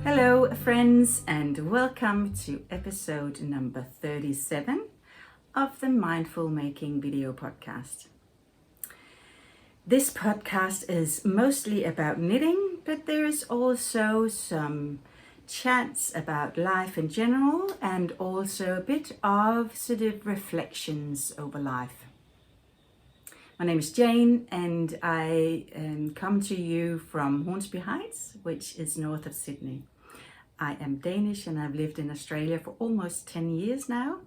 Hello, friends, and welcome to episode number 37 of the Mindful Making video podcast. This podcast is mostly about knitting, but there is also some chats about life in general and also a bit of sort of reflections over life. My name is Jane and I come to you from Hornsby Heights, which is north of Sydney. I am Danish and I've lived in Australia for almost 10 years now.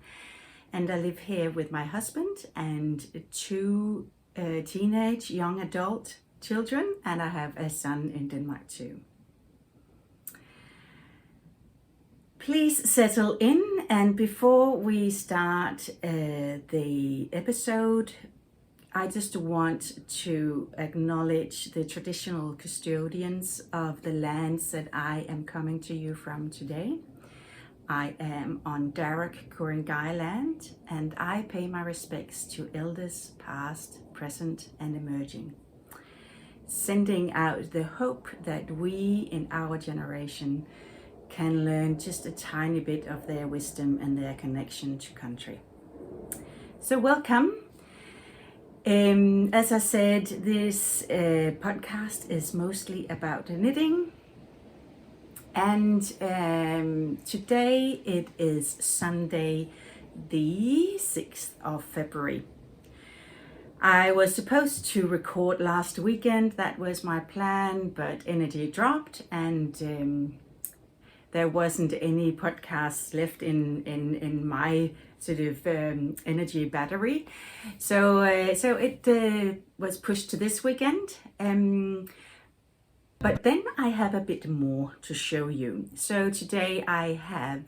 And I live here with my husband and two teenage young adult children, and I have a son in Denmark too. Please settle in, and before we start the episode, I just want to acknowledge the traditional custodians of the lands that I am coming to you from today. I am on Darug Ku-ring-gai land, and I pay my respects to elders past, present and emerging, sending out the hope that we in our generation can learn just a tiny bit of their wisdom and their connection to country. So welcome. As I said, this podcast is mostly about knitting, and today it is Sunday the 6th of February. I was supposed to record last weekend, that was my plan, but energy dropped and there wasn't any podcasts left in my sort of energy battery, so it was pushed to this weekend. But then I have a bit more to show you. So today I have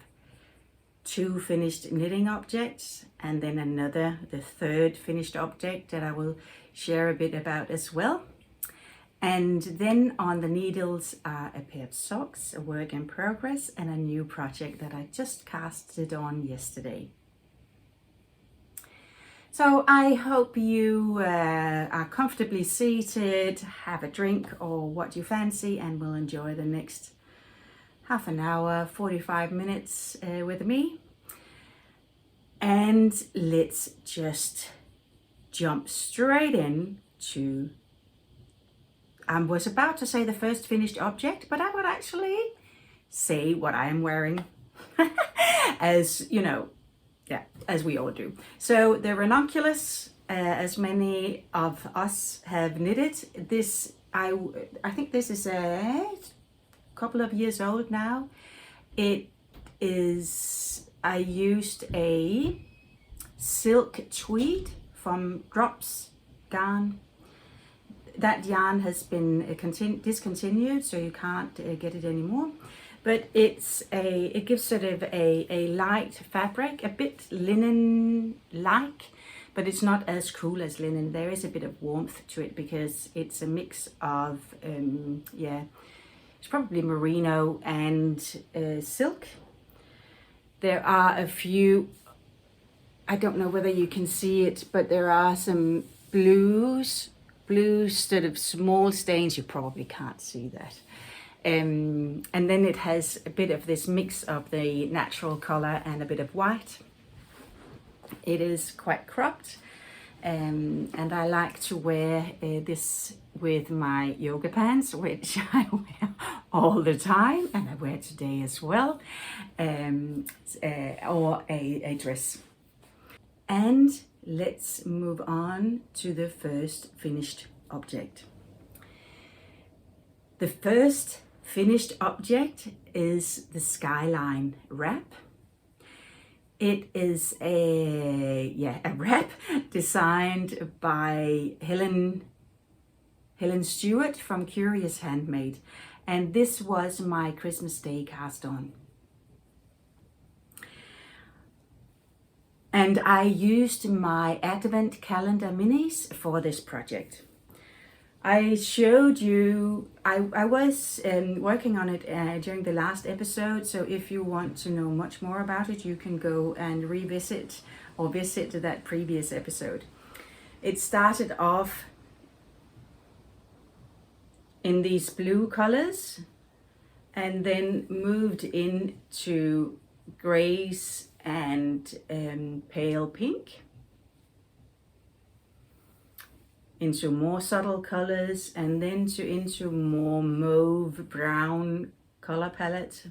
two finished knitting objects, and then the third finished object that I will share a bit about as well. And then on the needles are a pair of socks, a work in progress, and a new project that I just casted on yesterday. So I hope you are comfortably seated, have a drink or what you fancy, and will enjoy the next half an hour, 45 minutes with me. And let's just jump straight in to, I was about to say the first finished object, but I would actually say what I am wearing, as you know, yeah, as we all do. So the ranunculus, as many of us have knitted, this I think this is a couple of years old now. It is, I used a silk tweed from Drops yarn. That yarn has been discontinued, so you can't get it anymore. But it gives sort of a light fabric, a bit linen-like, but it's not as cool as linen. There is a bit of warmth to it because it's a mix of, it's probably merino and silk. There are a few, I don't know whether you can see it, but there are some blue sort of small stains. You probably can't see that. And then it has a bit of this mix of the natural color and a bit of white. It is quite cropped, and I like to wear this with my yoga pants, which I wear all the time, and I wear today as well, or a dress. And let's move on to the first finished object. The first finished object is the Skyline wrap. It is a wrap designed by Helen Stewart from Curious Handmade, and this was my Christmas Day cast on. And I used my Advent calendar minis for this project. I showed you, I was working on it during the last episode, so if you want to know much more about it, you can go and revisit or visit that previous episode. It started off in these blue colors, and then moved into grays and pale pink, into more subtle colors, and then into more mauve brown color palette.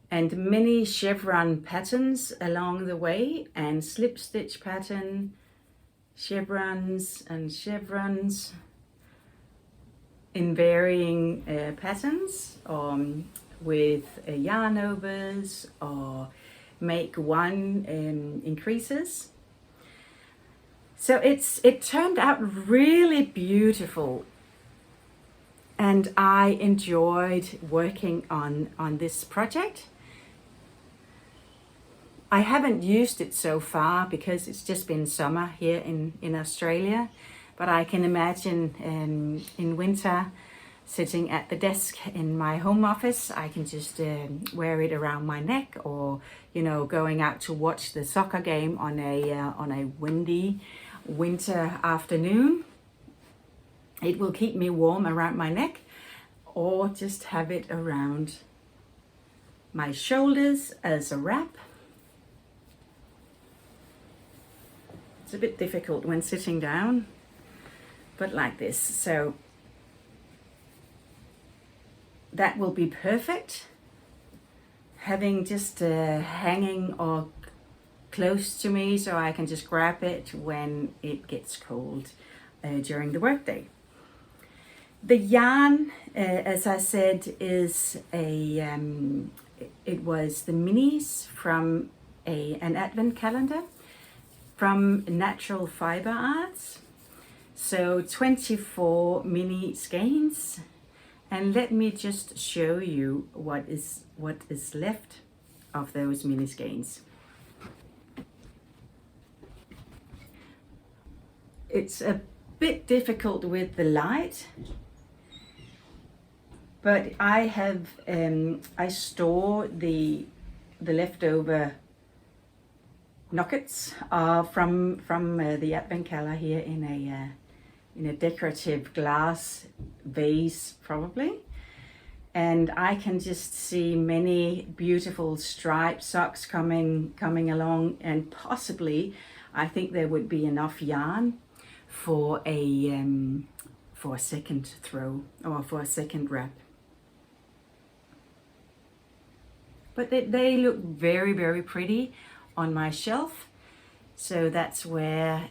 And many chevron patterns along the way, and slip stitch pattern, chevrons and chevrons in varying patterns, with yarn overs, or make one increases. So it turned out really beautiful, and I enjoyed working on this project. I haven't used it so far because it's just been summer here in Australia, but I can imagine in winter, sitting at the desk in my home office, I can just wear it around my neck, or going out to watch the soccer game on a windy winter afternoon. It will keep me warm around my neck, or just have it around my shoulders as a wrap. It's a bit difficult when sitting down, but like this. So that will be perfect. Having just hanging or close to me, so I can just grab it when it gets cold during the workday. The yarn, as I said, is it was the minis from an advent calendar from Natural Fiber Arts. So 24 mini skeins, and let me just show you what is left of those mini skeins. It's a bit difficult with the light, but I have I store the leftover nuggets from the advent calendar here in a decorative glass vase probably, and I can just see many beautiful striped socks coming along, and possibly I think there would be enough yarn for a second throw or for a second wrap. But they look very, very pretty on my shelf. So that's where,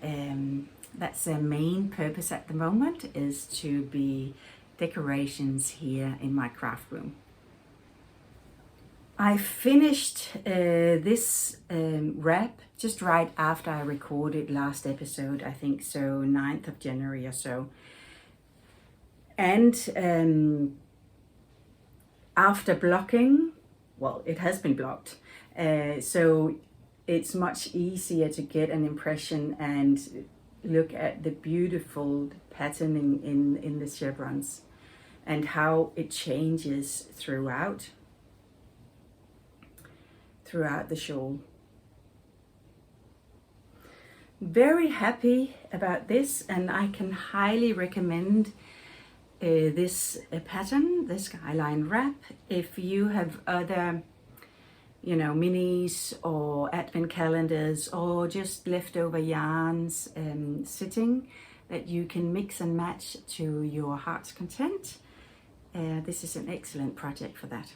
that's their main purpose at the moment, is to be decorations here in my craft room. I finished this wrap just right after I recorded last episode, I think so 9th of January or so. And after blocking, well, it has been blocked, so it's much easier to get an impression and look at the beautiful patterning in the chevrons and how it changes throughout the shawl. Very happy about this, and I can highly recommend this pattern, the Skyline wrap, if you have other minis or advent calendars or just leftover yarns sitting that you can mix and match to your heart's content. This is an excellent project for that.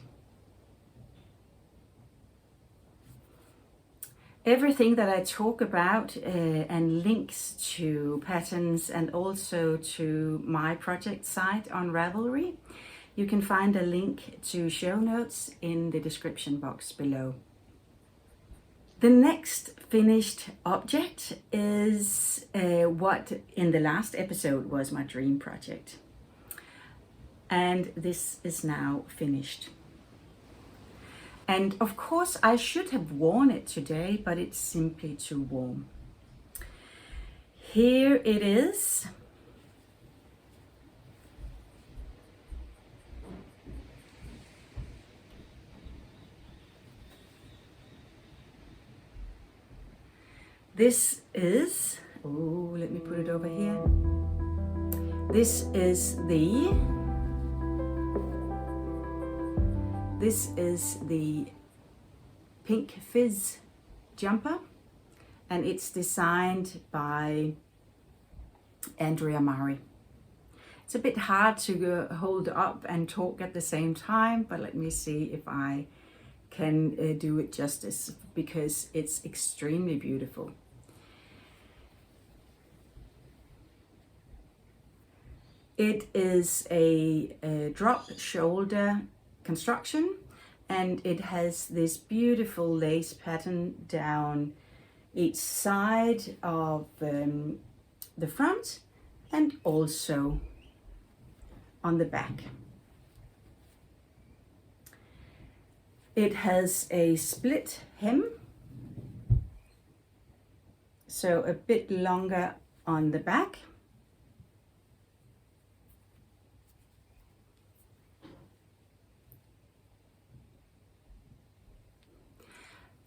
Everything that I talk about and links to patterns and also to my project site on Ravelry, you can find a link to show notes in the description box below. The next finished object is what in the last episode was my dream project. And this is now finished. And of course I should have worn it today, but it's simply too warm. Here it is. This is, oh, let me put it over here. This is the Pink Fizz jumper, and it's designed by Andrea Mari. It's a bit hard to hold up and talk at the same time, but let me see if I can do it justice, because it's extremely beautiful. It is a drop shoulder construction, and it has this beautiful lace pattern down each side of the front and also on the back. It has a split hem, so a bit longer on the back.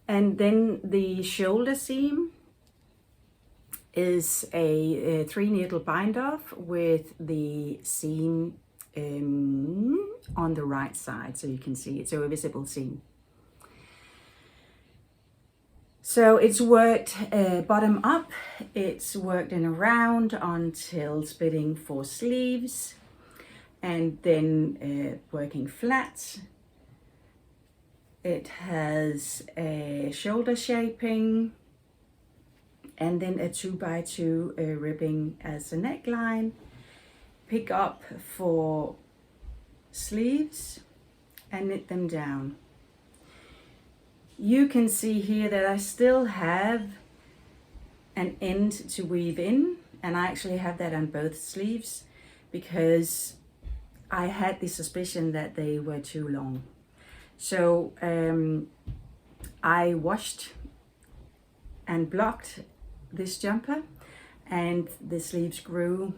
And then the shoulder seam is a 3-needle bind off with the seam on the right side, so you can see it, so a visible seam. So it's worked bottom up, it's worked in a round until splitting 4 sleeves, and then working flat. It has a shoulder shaping, and then a 2x2 ribbing as a neckline, pick up for sleeves, and knit them down. You can see here that I still have an end to weave in, and I actually have that on both sleeves because I had the suspicion that they were too long. So I washed and blocked this jumper, and the sleeves grew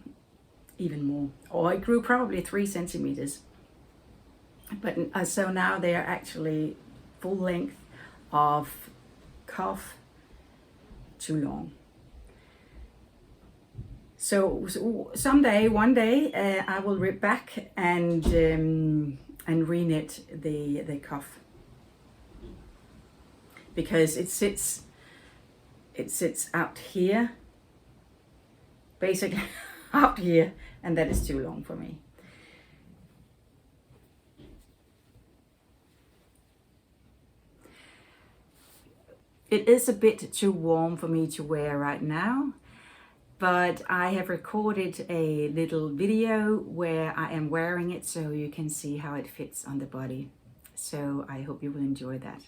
even more, or it grew probably 3 centimeters. But so now they are actually full length of cuff too long. So someday, one day, I will rip back and reknit the cuff, because it sits out here, basically out here, and that is too long for me. It is a bit too warm for me to wear right now, but I have recorded a little video where I am wearing it so you can see how it fits on the body. So I hope you will enjoy that.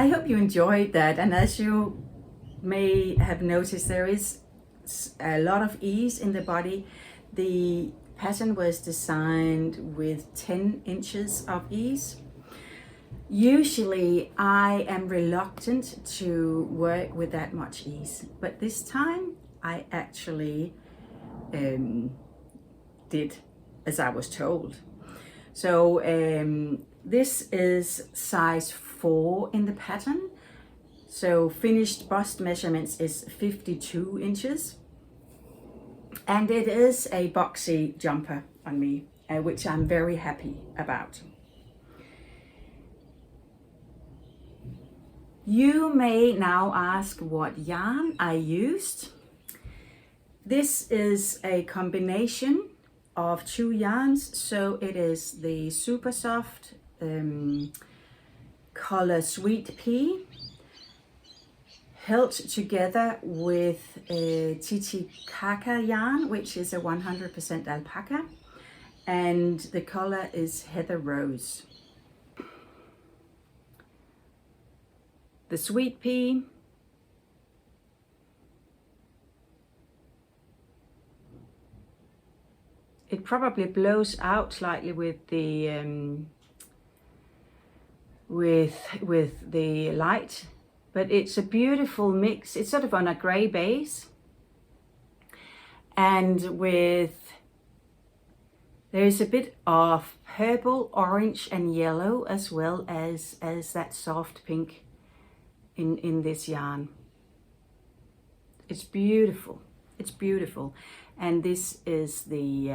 I hope you enjoyed that, and as you may have noticed, there is a lot of ease in the body. The pattern was designed with 10 inches of ease. Usually I am reluctant to work with that much ease, but this time I actually did as I was told. So this is size 4 in the pattern. So finished bust measurements is 52 inches. And it is a boxy jumper on me, which I'm very happy about. You may now ask what yarn I used. This is a combination of 2 yarns, so it is the super soft color Sweet Pea, held together with Titicaca yarn, which is a 100% alpaca, and the color is Heather Rose. The Sweet Pea, it probably blows out slightly with the with the light, but it's a beautiful mix. It's sort of on a gray base, and there's a bit of purple, orange and yellow, as well as that soft pink in this yarn. It's beautiful. It's beautiful. And this is the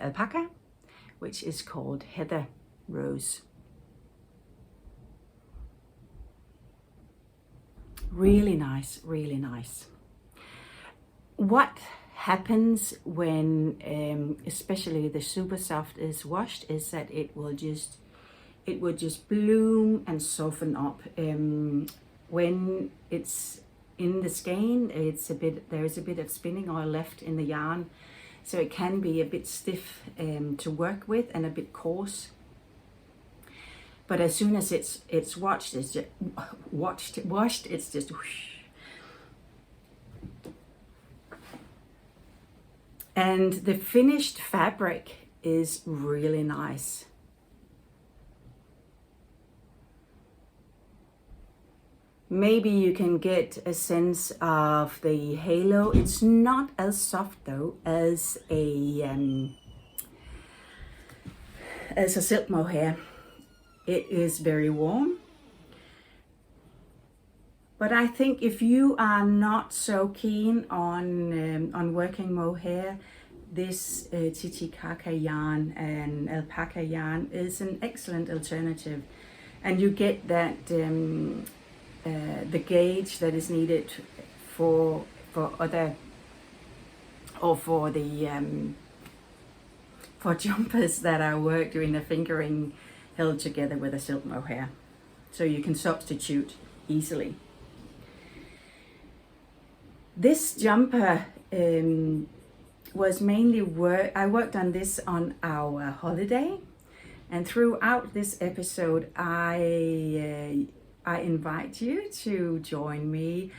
alpaca, which is called Heather Rose. Really nice, really nice. What happens when especially the super soft is washed is that it will just bloom and soften up. When it's in the skein, there is a bit of spinning oil left in the yarn, so it can be a bit stiff to work with and a bit coarse. But as soon as it's washed, it's just whoosh. And the finished fabric is really nice. Maybe you can get a sense of the halo. It's not as soft though as a silk mohair. It is very warm. But I think if you are not so keen on working mohair, this Titicaca yarn and alpaca yarn is an excellent alternative, and you get that the gauge that is needed for other, or for the for jumpers that are worked in a fingering held together with a silk mohair, so you can substitute easily. This jumper was mainly I worked on this on our holiday, and throughout this episode I invite you to join me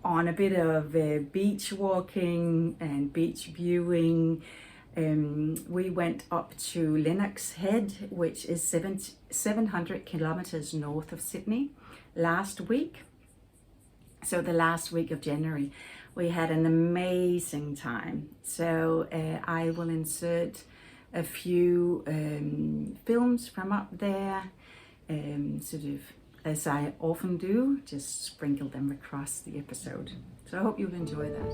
on a bit of beach walking and beach viewing. We went up to Lennox Head, which is 700 kilometers north of Sydney, last week. So the last week of January. We had an amazing time. So I will insert a few films from up there, sort of as I often do, just sprinkle them across the episode. So I hope you'll enjoy that.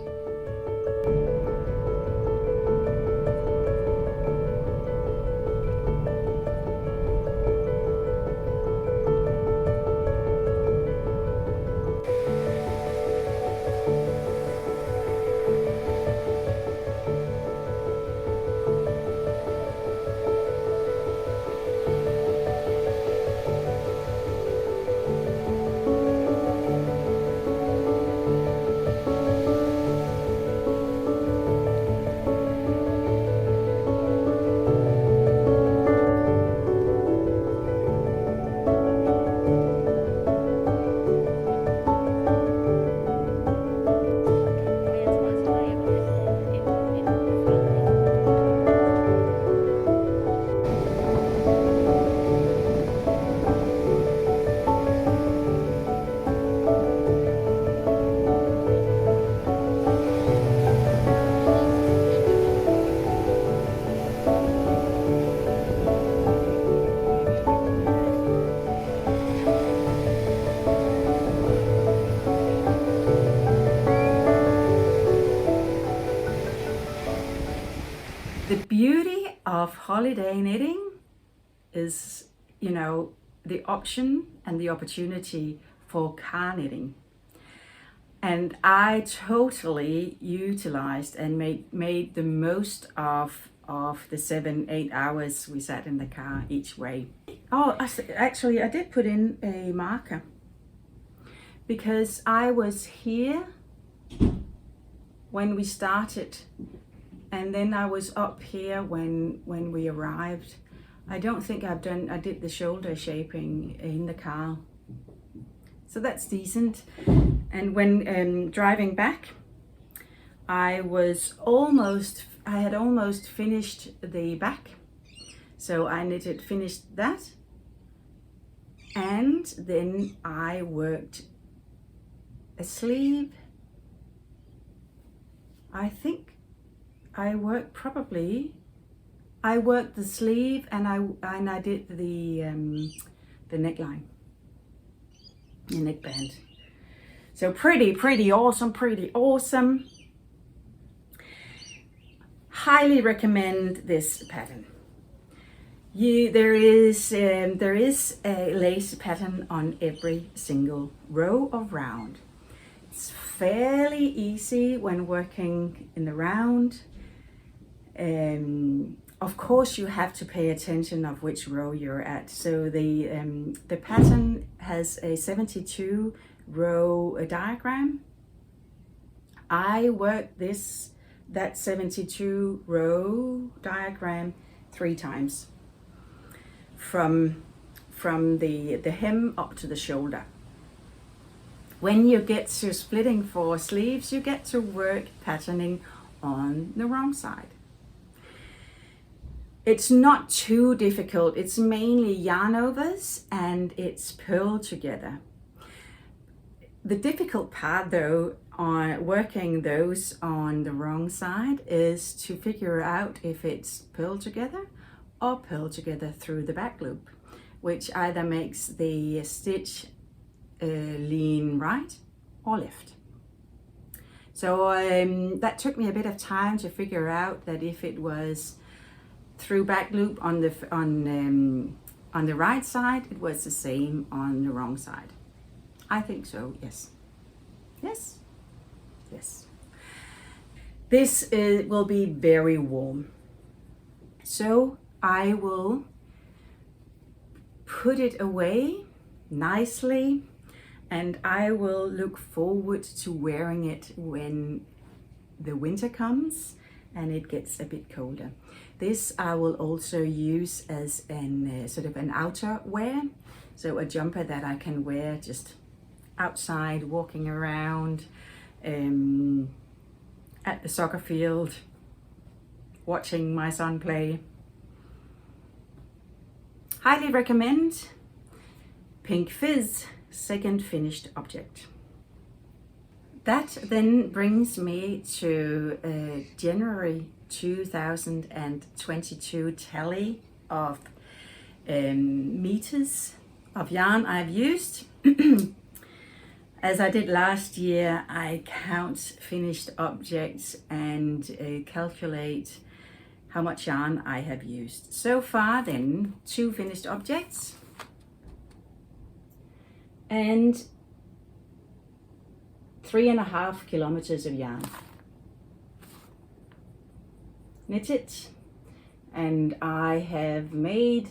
The beauty of holiday knitting is, you know, the option and the opportunity for car knitting. And I totally utilized and made the most of of the 7-8 hours we sat in the car each way. Oh, actually I did put in a marker because I was here when we started, and then I was up here when we arrived. I don't think I did the shoulder shaping in the car, so that's decent. And when driving back, I had almost finished the back, so I finished that, and then I worked a sleeve. I think I worked the sleeve, and I did the neckline, the neckband. So pretty awesome. Highly recommend this pattern. There is a lace pattern on every single row of round. It's fairly easy when working in the round. Of course, you have to pay attention of which row you're at. So the pattern has a 72 row diagram. I worked that 72 row diagram 3 times, from the hem up to the shoulder. When you get to splitting for sleeves, you get to work patterning on the wrong side. It's not too difficult. It's mainly yarn overs and it's purl together. The difficult part though on working those on the wrong side is to figure out if it's purl together or purl together through the back loop, which either makes the stitch lean right or left. So that took me a bit of time to figure out that if it was through back loop on the right side, it was the same on the wrong side. I think so, yes. This will be very warm, so I will put it away nicely, and I will look forward to wearing it when the winter comes and it gets a bit colder. This I will also use as an sort of an outer wear, so a jumper that I can wear just outside, walking around, at the soccer field, watching my son play. Highly recommend Pink Fizz second finished object. That then brings me to January 2022 tally of meters of yarn I've used. As I did last year, I count finished objects and calculate how much yarn I have used. So far then, 2 finished objects and 3.5 kilometers of yarn knitted, and I have made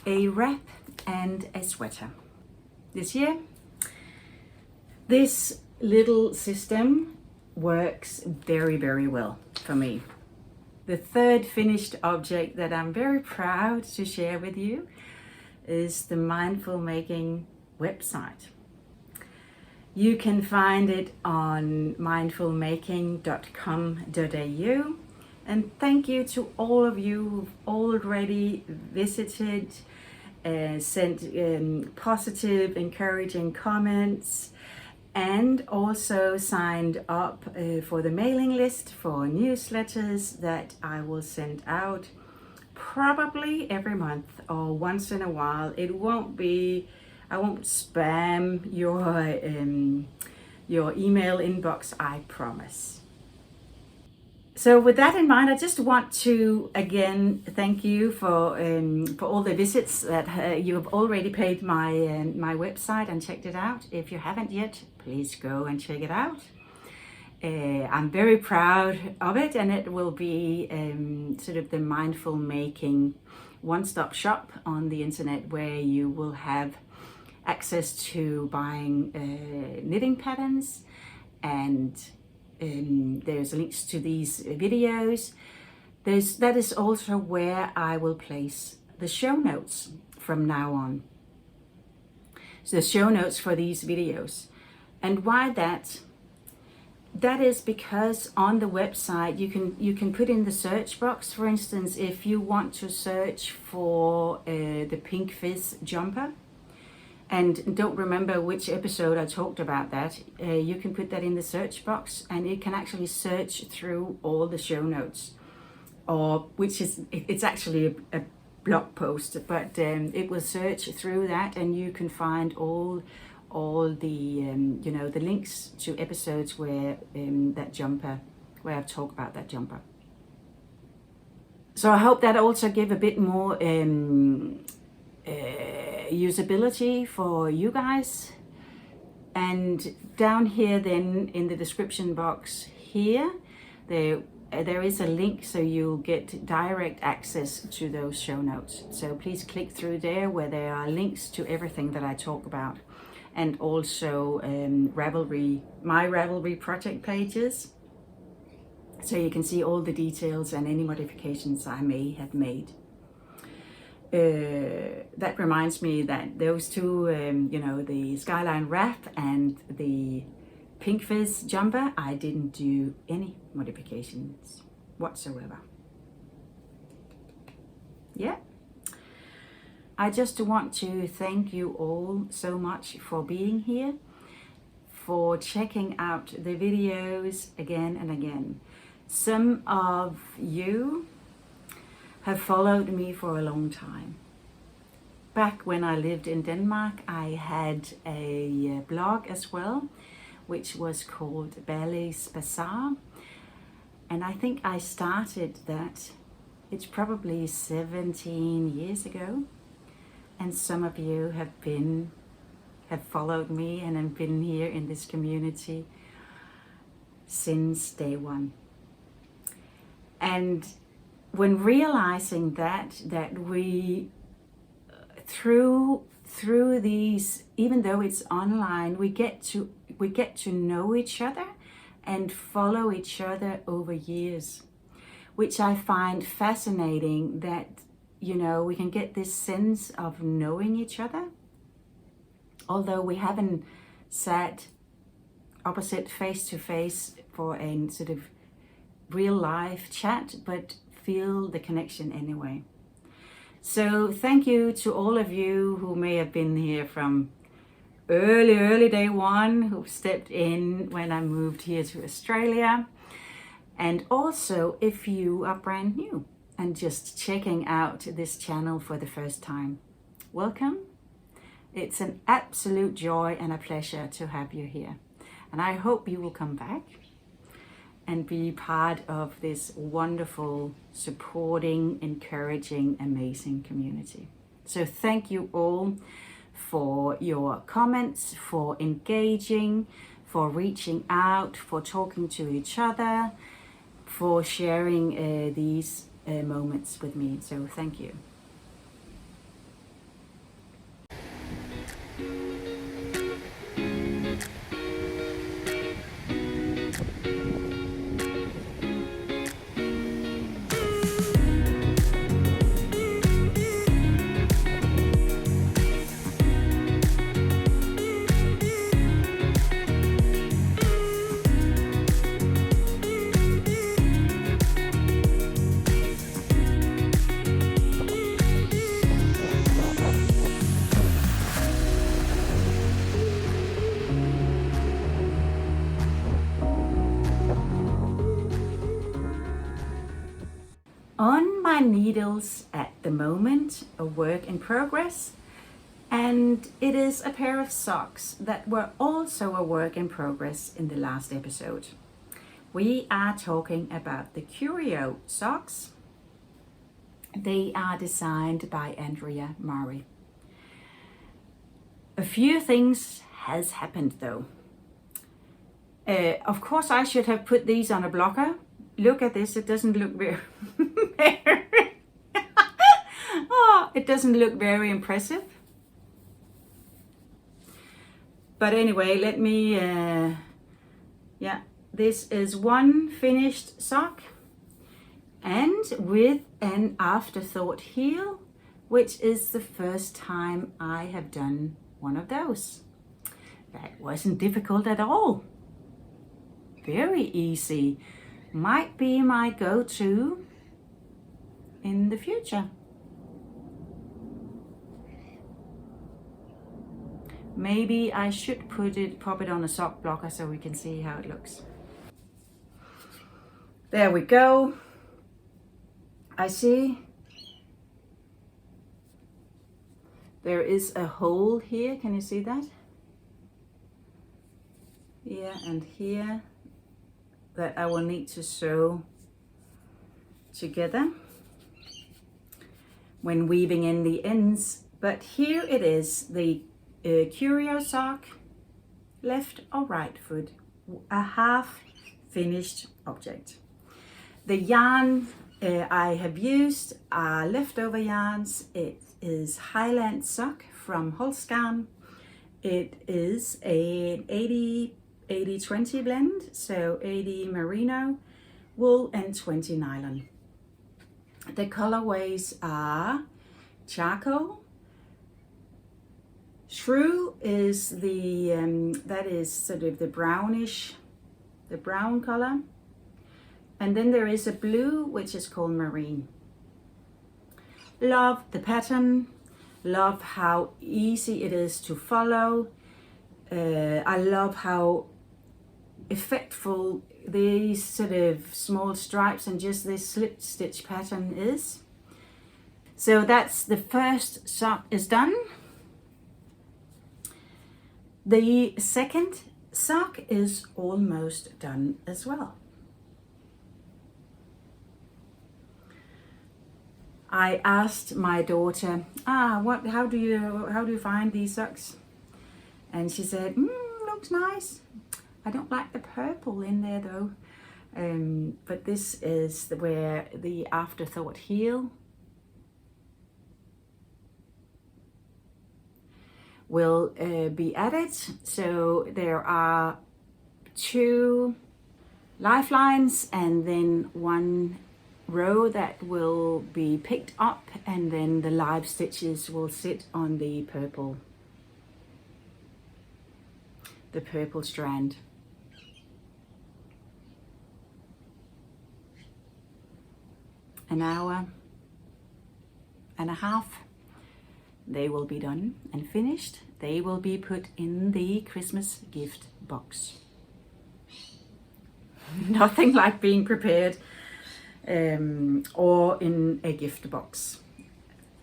a wrap and a sweater this year. This little system works very well for me. The third finished object that I'm very proud to share with you is the Mindful Making website. You can find it on mindfulmaking.com.au, and thank you to all of you who've already visited, sent positive, encouraging comments, and also signed up for the mailing list for newsletters that I will send out probably every month or once in a while. I won't spam your email inbox, I promise. So with that in mind, I just want to again thank you for all the visits that you have already paid my website and checked it out. If you haven't yet, please go and check it out. I'm very proud of it, and it will be sort of the mindful making one-stop shop on the internet, where you will have access to buying knitting patterns, and there's links to these videos. That is also where I will place the show notes from now on. So the show notes for these videos. And why that? That is because on the website you can put in the search box. For instance, if you want to search for the Pink Fizz jumper, and don't remember which episode I talked about that, you can put that in the search box, and it can actually search through all the show notes, or it's actually a blog post, but it will search through that, and you can find all the the links to episodes where where I've talked about that jumper. So I hope that also give a bit more usability for you guys. And down here then in the description box here, there is a link, so you'll get direct access to those show notes. So please click through there, where there are links to everything that I talk about, and also Ravelry, my Ravelry project pages, so you can see all the details and any modifications I may have made. That reminds me that those two, the Skyline wrap and the Pink Fizz jumper, I didn't do any modifications whatsoever. Yeah. I just want to thank you all so much for being here, for checking out the videos again and again. Some of you have followed me for a long time. Back when I lived in Denmark, I had a blog as well, which was called Ballet's Bazaar. And I think I started that, it's probably 17 years ago. And some of you have followed me and have been here in this community since day one. And when realizing that we, through these, even though it's online, we get to know each other and follow each other over years, which I find fascinating, that we can get this sense of knowing each other, although we haven't sat opposite face to face for a sort of real life chat, but feel the connection anyway. So thank you to all of you who may have been here from early day one, who stepped in when I moved here to Australia. And also, if you are brand new and just checking out this channel for the first time, welcome. It's an absolute joy and a pleasure to have you here. And I hope you will come back and be part of this wonderful, supporting, encouraging, amazing community. So thank you all for your comments, for engaging, for reaching out, for talking to each other, for sharing these moments with me. So thank you. On my needles at the moment, a work in progress, and it is a pair of socks that were also a work in progress in the last episode. We are talking about the Curio socks. They are designed by Andrea Murray. A few things has happened though. Of course, I should have put these on a blocker. Look at this, it doesn't look very, oh, it doesn't look very impressive. But anyway, let me, yeah, this is one finished sock and with an afterthought heel, which is the first time I have done one of those. That wasn't difficult at all. Very easy. Might be my go-to in the future. Maybe I should pop it on a sock blocker so we can see how it looks. There we go. I see there is a hole here. Can you see that? Here and here that I will need to sew together when weaving in the ends. But here it is, the Curio sock, left or right foot, a half finished object. The yarn I have used are leftover yarns. It is Highland sock from Holsgarn. It is an 80-20 blend, so 80 merino wool and 20 nylon. The colorways are charcoal. Shrew is the that is sort of the brownish, the brown color, and then there is a blue which is called marine. Love the pattern, love how easy it is to follow. I love how effectful these sort of small stripes and just this slip stitch pattern is. So that's the first sock is done. The second sock is almost done as well. I asked my daughter, how do you find these socks? And she said, looks nice. I don't like the purple in there though. But this is where the afterthought heel will be added. So there are 2 lifelines and then 1 row that will be picked up, and then the live stitches will sit on the purple strand. An hour and a half, they will be done and finished. They will be put in the Christmas gift box. Nothing like being prepared or in a gift box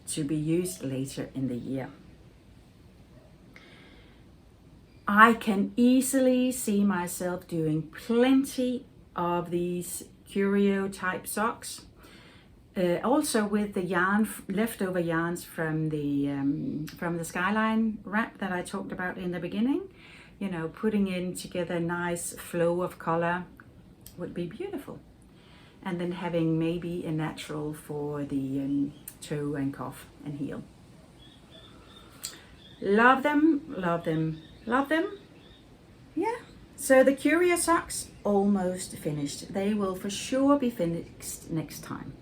to be used later in the year. I can easily see myself doing plenty of these curio type socks. Also with the yarn, leftover yarns from the Skyline wrap that I talked about in the beginning, you know, putting in together a nice flow of color would be beautiful. And then having maybe a natural for the toe and cuff and heel. Love them, love them, love them. Yeah, so the Curio socks almost finished. They will for sure be finished next time.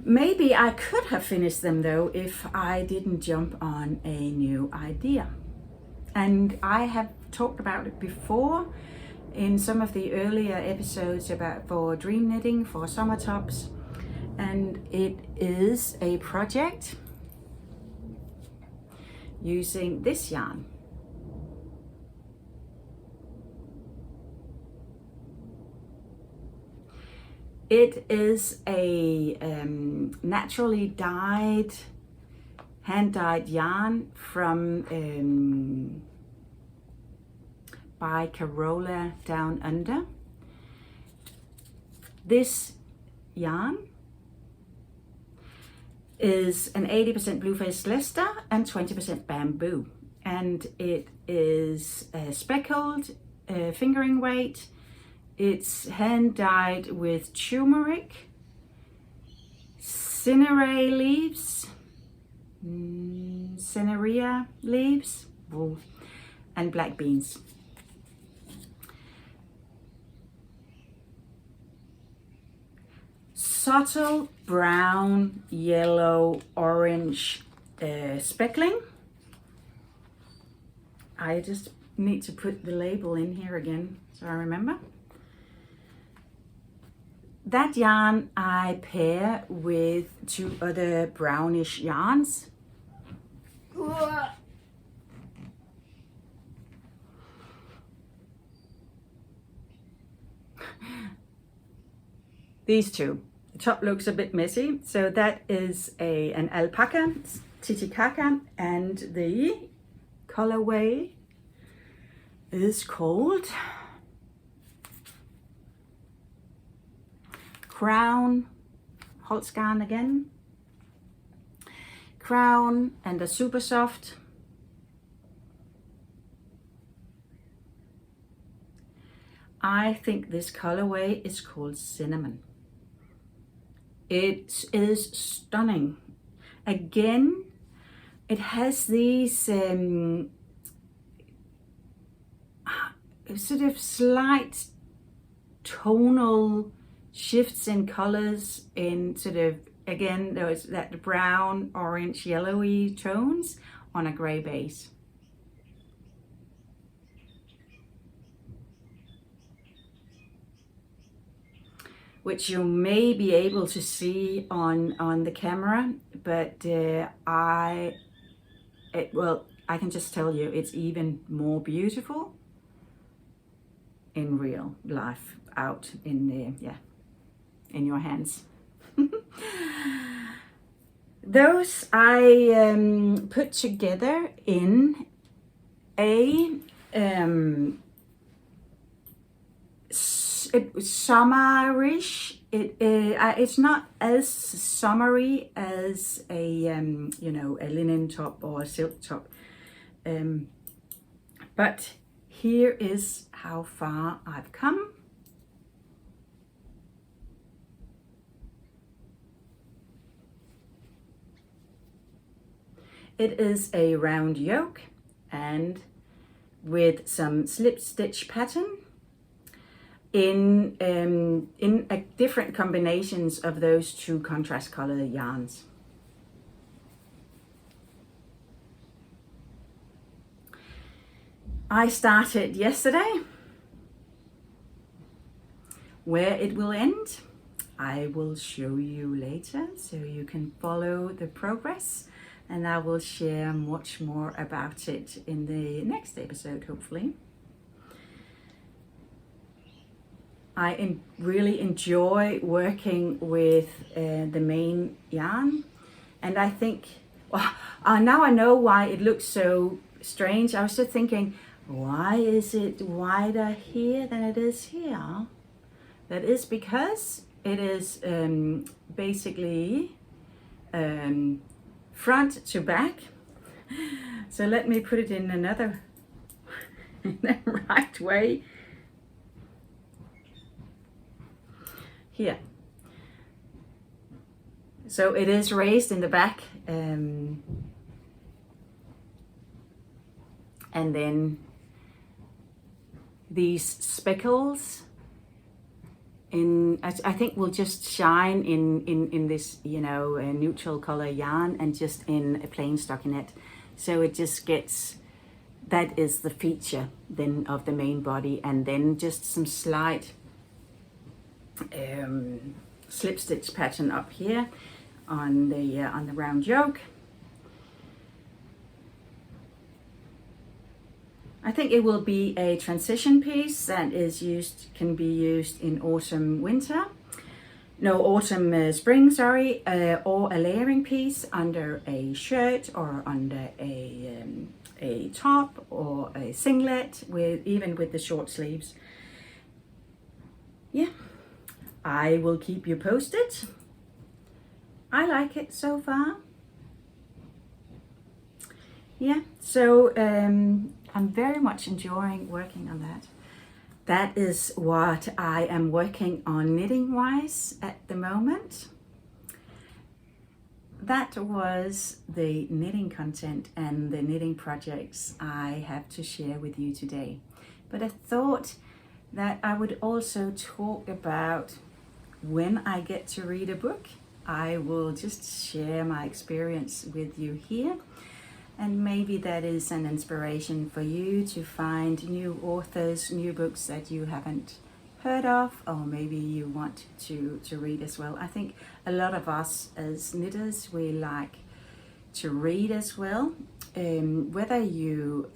Maybe I could have finished them though if I didn't jump on a new idea. And I have talked about it before in some of the earlier episodes for dream knitting for summer tops, and it is a project using this yarn. It is a naturally dyed, hand-dyed yarn from by Carola Down Under. This yarn is an 80% blue-faced Leicester and 20% bamboo. and it is speckled fingering weight. It's hand dyed with turmeric, cineraria leaves, and black beans. Subtle brown, yellow, orange speckling. I just need to put the label in here again so I remember. That yarn I pair with 2 other brownish yarns. These 2. The top looks a bit messy, so that is an alpaca Titicaca, and the colorway is called Crown, Holzgarn again, Crown, and a super soft. I think this colorway is called Cinnamon. It is stunning. Again, it has these sort of slight tonal shifts in colors in sort of, again, those that brown, orange, yellowy tones on a gray base. Which you may be able to see on the camera, but I can just tell you it's even more beautiful in real life, out in in your hands. Those I put together in a summerish. It's not as summery as a a linen top or a silk top, but here is how far I've come. It is a round yoke and with some slip stitch pattern in different combinations of those 2 contrast color yarns. I started yesterday. Where it will end, I will show you later so you can follow the progress, and I will share much more about it in the next episode, hopefully. I really enjoy working with the main yarn, and I think, well, now I know why it looks so strange. I was just thinking, why is it wider here than it is here? That is because it is basically front to back. So let me put it in another in the right way. Here. So it is raised in the back, and then these speckles I think will just shine in this neutral color yarn and just in a plain stockinette. So it just gets, that is the feature then of the main body, and then just some slight slip stitch pattern up here on the round yoke. I think it will be a transition piece that can be used in spring, or a layering piece under a shirt or under a top or a singlet, even with the short sleeves. Yeah, I will keep you posted. I like it so far. Yeah, so I'm very much enjoying working on that. That is what I am working on knitting wise at the moment. That was the knitting content and the knitting projects I have to share with you today. But I thought that I would also talk about when I get to read a book. I will just share my experience with you here, and maybe that is an inspiration for you to find new authors, new books that you haven't heard of, or maybe you want to read as well. I think a lot of us as knitters, we like to read as well. Whether you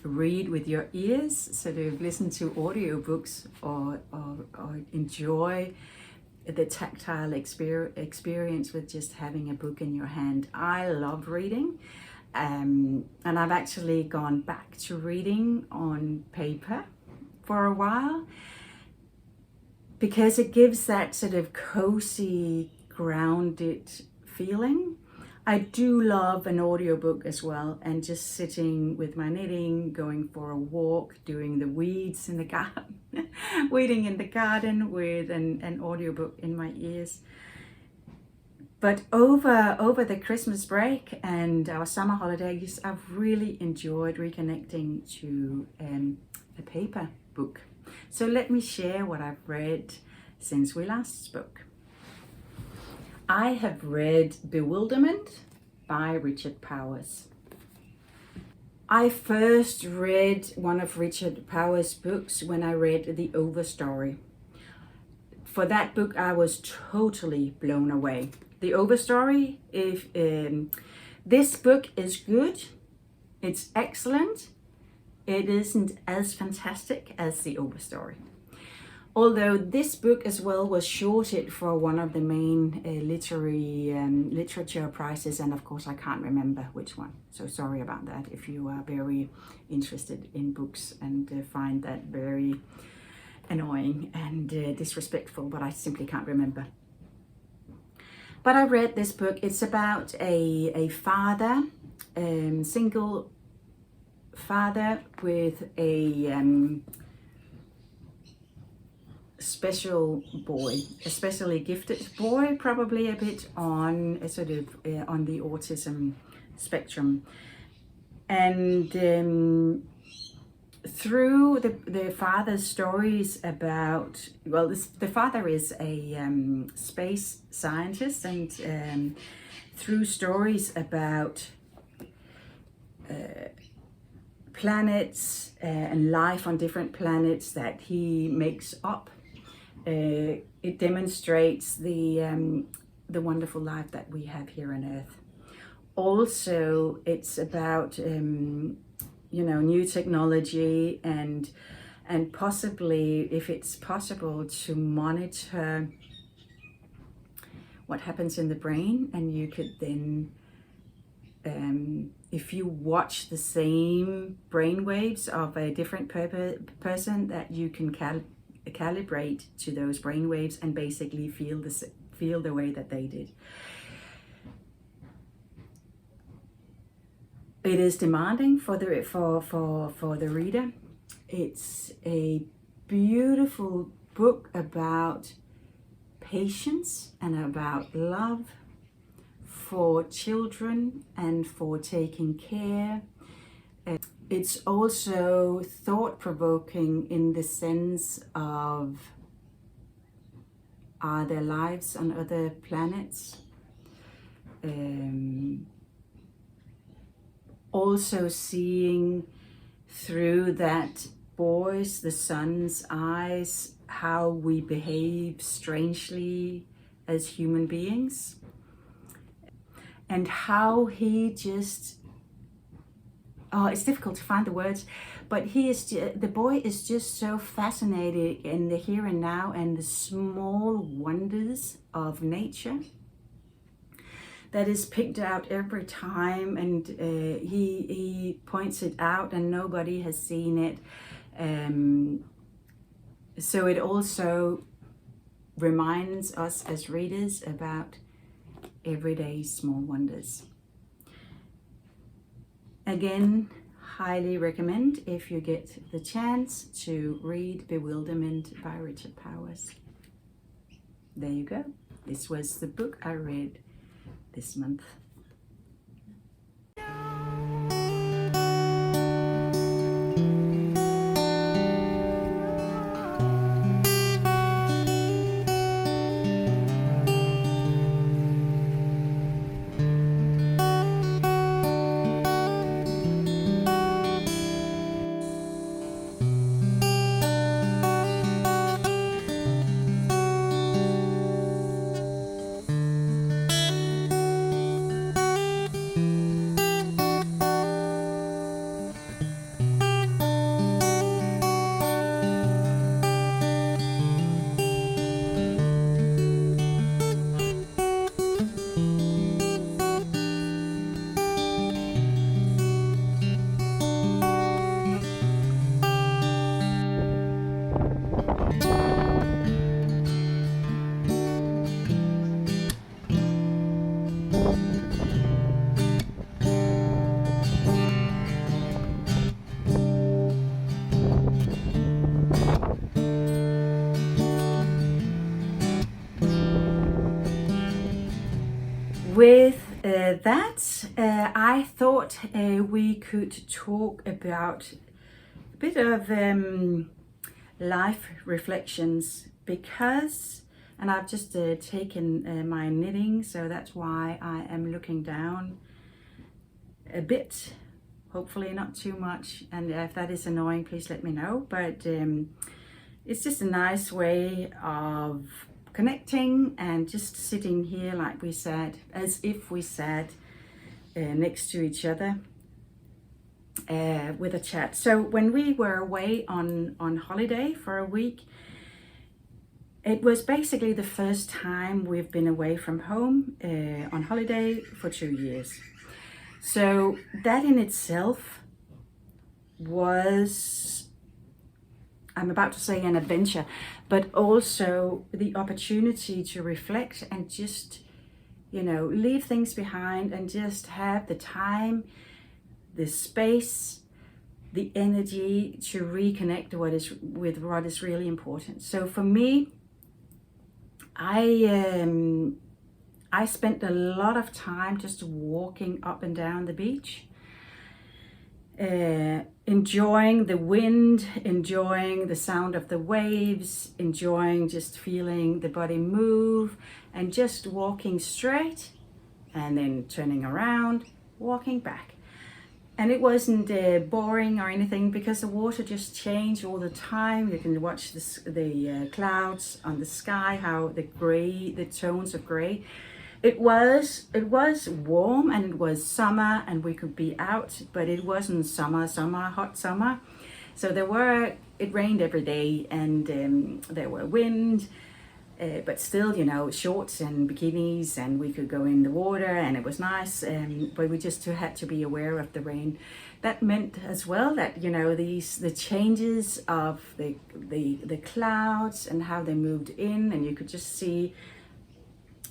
read with your ears, sort of listen to audiobooks, or enjoy the tactile experience with just having a book in your hand. I love reading, and I've actually gone back to reading on paper for a while because it gives that sort of cozy, grounded feeling. I do love an audiobook as well, and just sitting with my knitting, going for a walk, doing the weeds in the garden, weeding in the garden with an audiobook in my ears. But over the Christmas break and our summer holidays, I've really enjoyed reconnecting to a paper book. So let me share what I've read since we last spoke. I have read Bewilderment by Richard Powers. I first read one of Richard Powers' books when I read The Overstory. For that book, I was totally blown away. The Overstory, this book is good, it's excellent, it isn't as fantastic as The Overstory. Although this book as well was shorted for one of the main literature prizes, and of course I can't remember which one. So sorry about that if you are very interested in books and find that very annoying and disrespectful, but I simply can't remember. But I read this book. It's about a father, single father with a special boy, a specially gifted boy, probably a bit on a sort of on the autism spectrum, and through the father's stories about, well, the father is a space scientist, and through stories about planets and life on different planets that he makes up, it demonstrates the wonderful life that we have here on Earth. Also, it's about new technology and possibly, if it's possible, to monitor what happens in the brain, and you could then, if you watch the same brain waves of a different person, that you can calibrate to those brain waves and basically feel the way that they did. It is demanding for the reader. It's a beautiful book about patience and about love for children and for taking care. It's also thought-provoking in the sense of, are there lives on other planets? Also seeing through that boy's, the son's eyes, how we behave strangely as human beings, and how he just, it's difficult to find the words, but the boy is just so fascinated in the here and now and the small wonders of nature that is picked out every time, and he points it out and nobody has seen it. So it also reminds us as readers about everyday small wonders. Again, highly recommend if you get the chance to read Bewilderment by Richard Powers. There you go. This was the book I read this month. With that, I thought we could talk about a bit of life reflections because, and I've just taken my knitting, so that's why I am looking down a bit, hopefully not too much, and if that is annoying, please let me know, but it's just a nice way of connecting and just sitting here like we said, as if we sat next to each other with a chat. So when we were away on holiday for a week, it was basically the first time we've been away from home on holiday for 2 years. So that in itself was, I'm about to say an adventure, but also the opportunity to reflect and just, you know, leave things behind and just have the time, the space, the energy to reconnect with what is really important. So for me, I spent a lot of time just walking up and down the beach, enjoying the wind, enjoying the sound of the waves, enjoying just feeling the body move, and just walking straight and then turning around, walking back. And it wasn't boring or anything because the water just changed all the time. You can watch the clouds on the sky, how the tones of gray. It was warm and it was summer and we could be out, but it wasn't hot summer. So it rained every day and there were wind, but still, you know, shorts and bikinis and we could go in the water and it was nice. But we just had to be aware of the rain. That meant as well that, you know, the changes of the clouds and how they moved in, and you could just see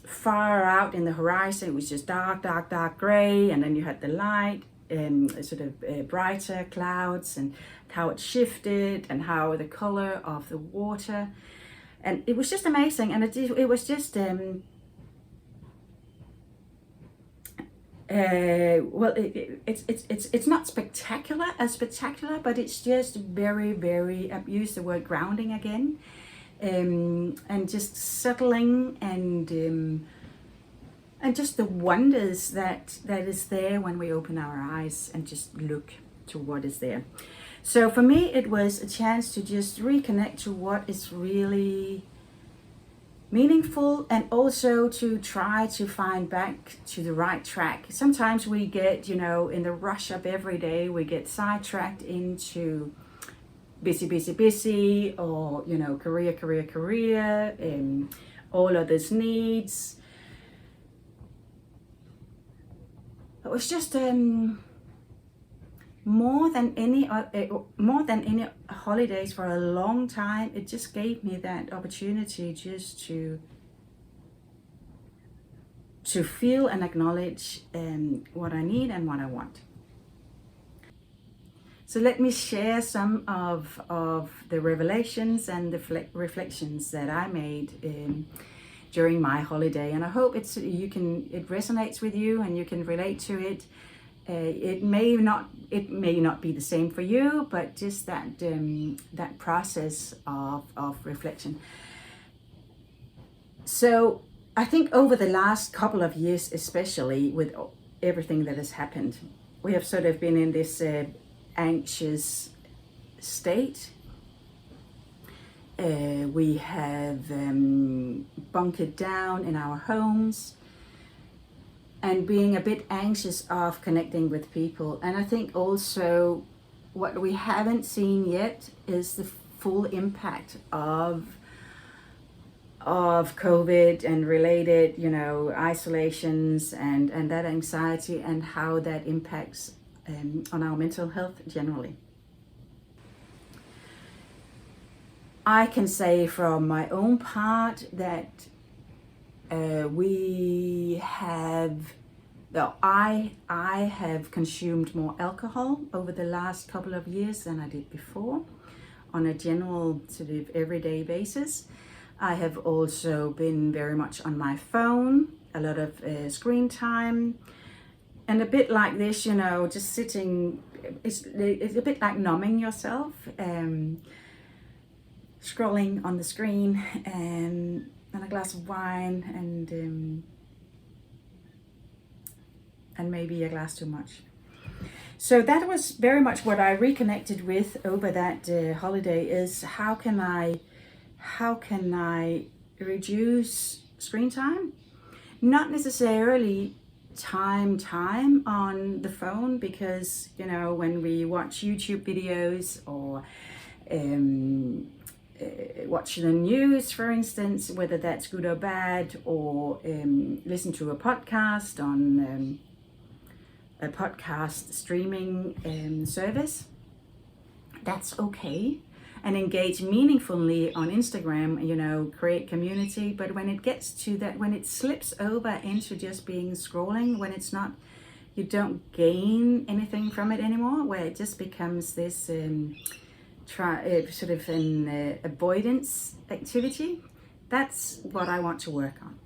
far out in the horizon. It was just dark gray, and then you had the light and sort of brighter clouds, and how it shifted and how the color of the water, and it was just amazing. And it was just well, it's not spectacular, but it's just very, I've used the word grounding again, and just settling and just the wonders that is there when we open our eyes and just look to what is there. So for me, it was a chance to just reconnect to what is really meaningful, and also to try to find back to the right track. Sometimes we get, you know, in the rush of every day, we get sidetracked into busy, or, you know, career, and all others' needs. It was just more than any holidays for a long time. It just gave me that opportunity just to feel and acknowledge what I need and what I want. So let me share some of the revelations and the reflections that I made during my holiday, and I hope it resonates with you and you can relate to it. It may not be the same for you, but just that process of reflection. So I think over the last couple of years, especially with everything that has happened, we have sort of been in this anxious state. We have bunkered down in our homes and being a bit anxious of connecting with people. And I think also what we haven't seen yet is the full impact of COVID and related, isolations and that anxiety, and how that impacts on our mental health generally. I can say from my own part that I have consumed more alcohol over the last couple of years than I did before, on a general sort of everyday basis. I have also been very much on my phone, a lot of screen time, and a bit like this, just sitting. It's a bit like numbing yourself, scrolling on the screen, and a glass of wine, and maybe a glass too much. So that was very much what I reconnected with over that holiday, is how can I reduce screen time? Not necessarily time on the phone, because when we watch YouTube videos or watch the news, for instance, whether that's good or bad, or listen to a podcast on a podcast streaming service, that's okay. And engage meaningfully on Instagram, create community. But when it gets to that, when it slips over into just being scrolling, when it's not, you don't gain anything from it anymore, where it just becomes this sort of an avoidance activity, that's what I want to work on.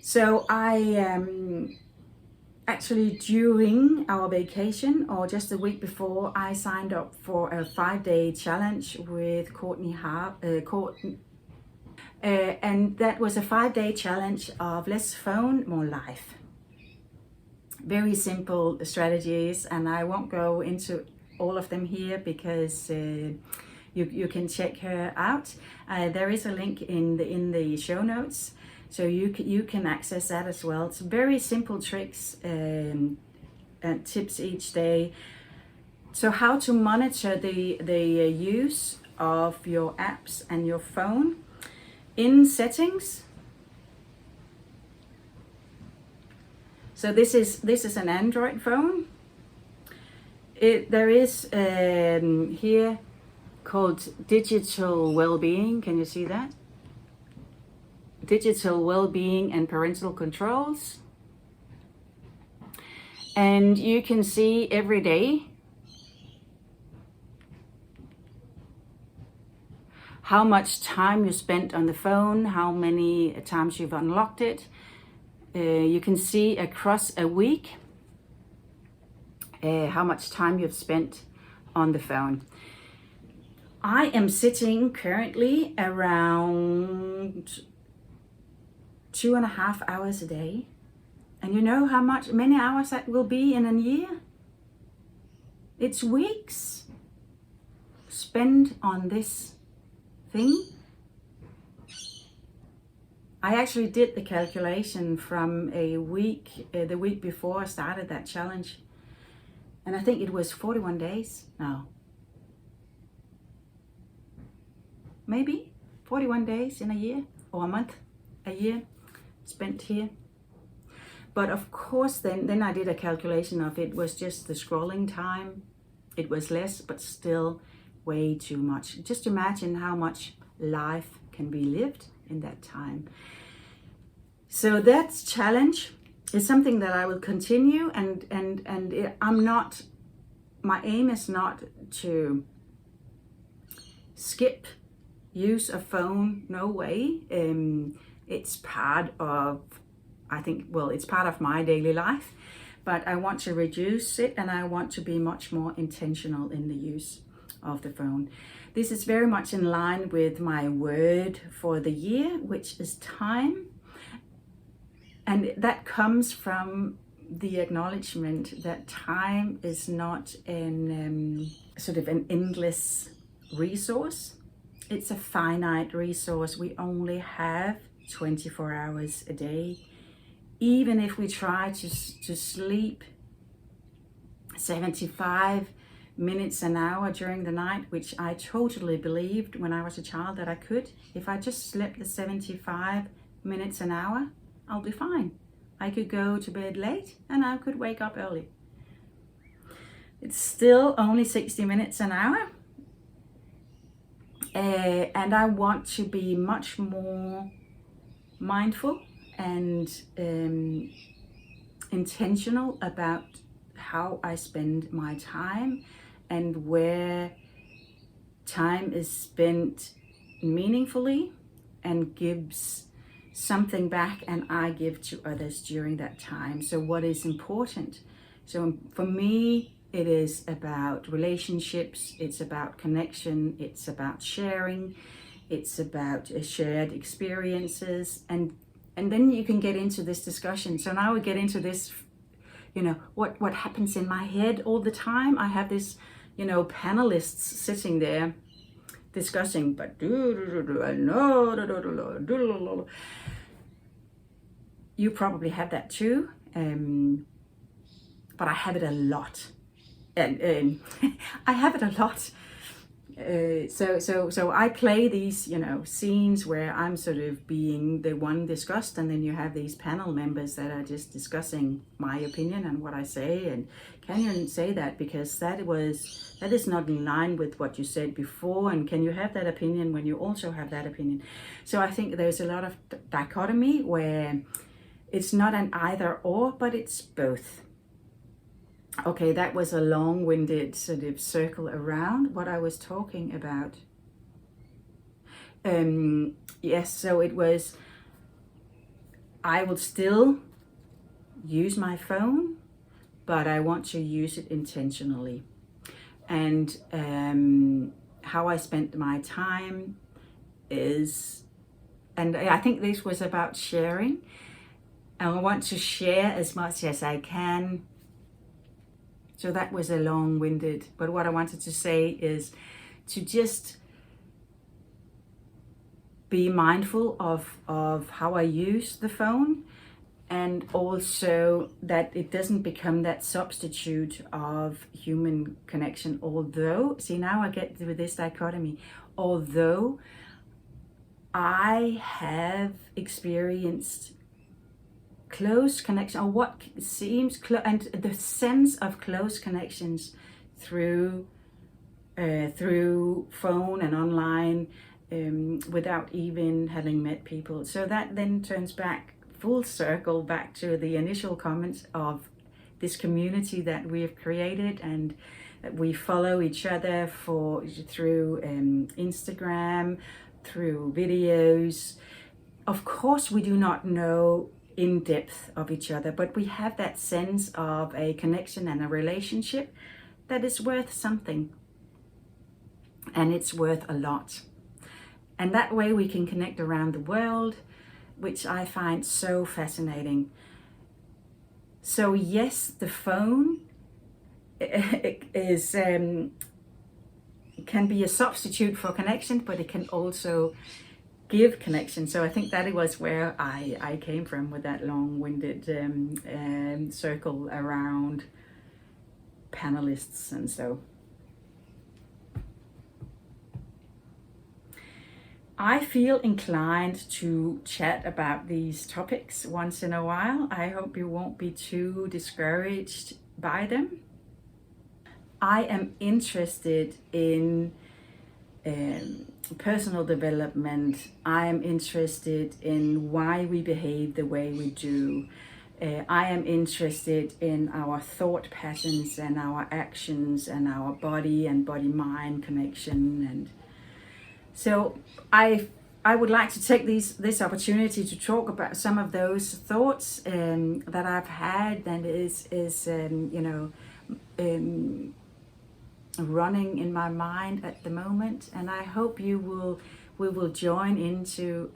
So I actually, during our vacation, or just a week before, I signed up for a 5-day challenge with Courtney and that was a 5-day challenge of less phone, more life. Very simple strategies, and I won't go into all of them here because you can check her out. There is a link in the show notes, so you can access that as well. It's very simple tricks and tips each day. So how to monitor the use of your apps and your phone. In settings, so this is an Android phone. There is here called digital well-being. Can you see that? Digital well-being and parental controls. And you can see every day how much time you spent on the phone, how many times you've unlocked it. You can see across a week how much time you've spent on the phone. I am sitting currently around 2.5 hours a day. And you know how many hours that will be in a year? It's weeks spent on this thing. I actually did the calculation from a week, the week before I started that challenge. And I think it was 41 days now. Maybe 41 days in a year, or a month, a year spent here. But of course, then I did a calculation of it was just the scrolling time. It was less, but still way too much. Just imagine how much life can be lived in that time. So that challenge is something that I will continue, and I'm not my aim is not to skip use of phone, no way. It's part of, I think, well, it's part of my daily life, but I want to reduce it and I want to be much more intentional in the use of the phone. This is very much in line with my word for the year, which is time. And that comes from the acknowledgement that time is not an sort of an endless resource. It's a finite resource. We only have 24 hours a day. Even if we try to sleep 75 minutes an hour during the night, which I totally believed when I was a child that I could, if I just slept the 75 minutes an hour, I'll be fine. I could go to bed late and I could wake up early. It's still only 60 minutes an hour. And I want to be much more mindful and intentional about how I spend my time and where time is spent meaningfully and gives something back and I give to others during that time. So what is important? So for me, it is about relationships, it's about connection, it's about sharing, it's about shared experiences, and then you can get into this discussion. So now we get into this, you know, what happens in my head all the time. I have this, you know, panelists sitting there discussing, but you probably have that too, but I have it a lot. And I have it a lot. So I play these, you know, scenes where I'm sort of being the one discussed, and then you have these panel members that are just discussing my opinion and what I say. And can you say that because that is not in line with what you said before? And can you have that opinion when you also have that opinion? So I think there's a lot of dichotomy where it's not an either or, but it's both. Okay, that was a long-winded sort of circle around what I was talking about. Yes, so it was, I will still use my phone, but I want to use it intentionally. And how I spent my time is, and I think this was about sharing. And I want to share as much as I can. So that was a long-winded, but what I wanted to say is to just be mindful of how I use the phone, and also that it doesn't become that substitute of human connection. Although, see, now I get to this dichotomy, although I have experienced close connection, or what seems close, and the sense of close connections through phone and online, without even having met people. So that then turns back full circle back to the initial comments of this community that we have created, and that we follow each other through Instagram, through videos. Of course, we do not know in depth of each other, but we have that sense of a connection and a relationship that is worth something, and it's worth a lot. And that way we can connect around the world, which I find so fascinating. So yes, the phone is can be a substitute for connection, but it can also give connection. So I think that was where I came from with that long-winded circle around panelists. And so I feel inclined to chat about these topics once in a while. I hope you won't be too discouraged by them. I am interested in personal development. I am interested in why we behave the way we do. I am interested in our thought patterns and our actions and our body and body-mind connection. And so I would like to take this opportunity to talk about some of those thoughts that I've had and is running in my mind at the moment. And I hope we will join into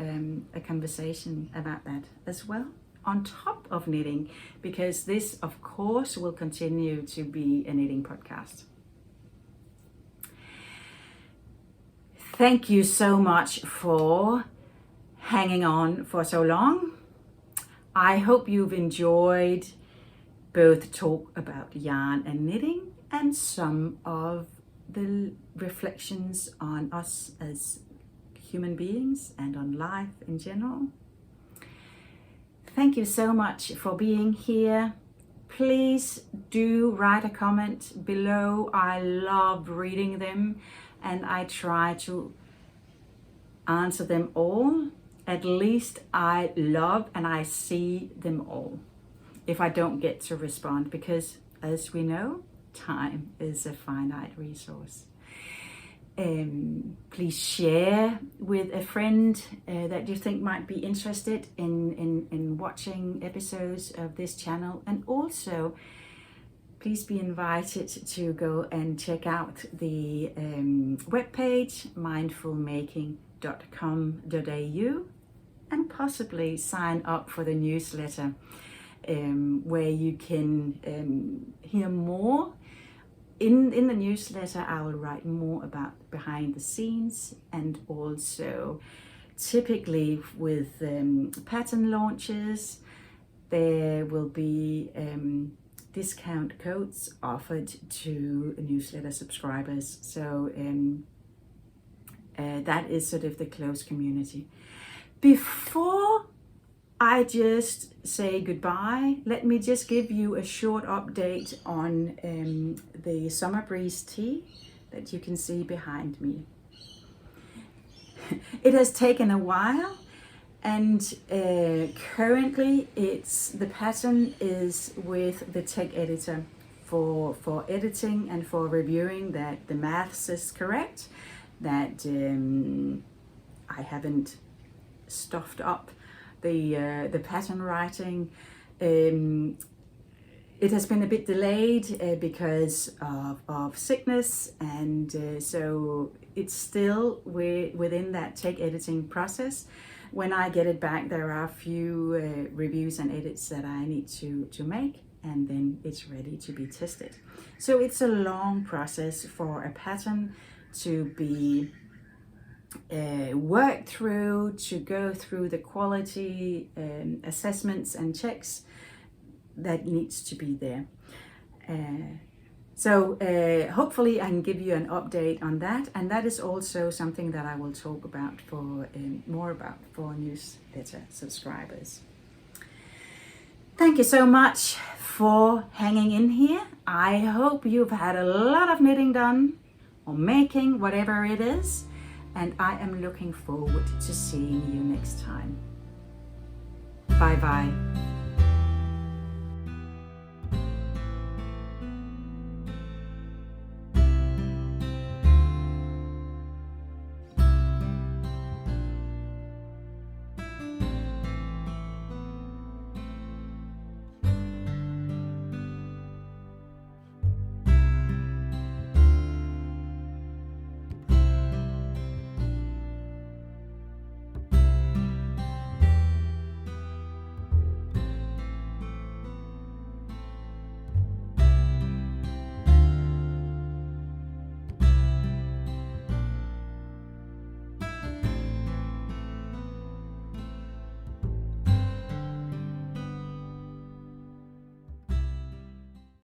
a conversation about that as well, on top of knitting, because this, of course, will continue to be a knitting podcast. Thank you so much for hanging on for so long. I hope you've enjoyed both talk about yarn and knitting and some of the reflections on us as human beings and on life in general. Thank you so much for being here. Please do write a comment below. I love reading them and I try to answer them all. At least I love and I see them all if I don't get to respond, because as we know, time is a finite resource. Please share with a friend that you think might be interested in watching episodes of this channel, and also please be invited to go and check out the webpage mindfulmaking.com.au and possibly sign up for the newsletter where you can hear more. In the newsletter, I will write more about behind the scenes, and also typically with pattern launches, there will be discount codes offered to newsletter subscribers. So that is sort of the close community. Before I just say goodbye, let me just give you a short update on the Summer Breeze tee that you can see behind me. It has taken a while, and currently the pattern is with the tech editor for editing and for reviewing that the maths is correct, that I haven't stuffed up the pattern writing. It has been a bit delayed because of sickness, and so it's still within that tech editing process. When I get it back, there are a few reviews and edits that I need to make, and then it's ready to be tested. So it's a long process for a pattern to be worked through, to go through the quality assessments and checks that needs to be there. So hopefully I can give you an update on that, and that is also something that I will talk about more about for newsletter subscribers. Thank you so much for hanging in here. I hope you've had a lot of knitting done or making, whatever it is, and I am looking forward to seeing you next time. Bye bye.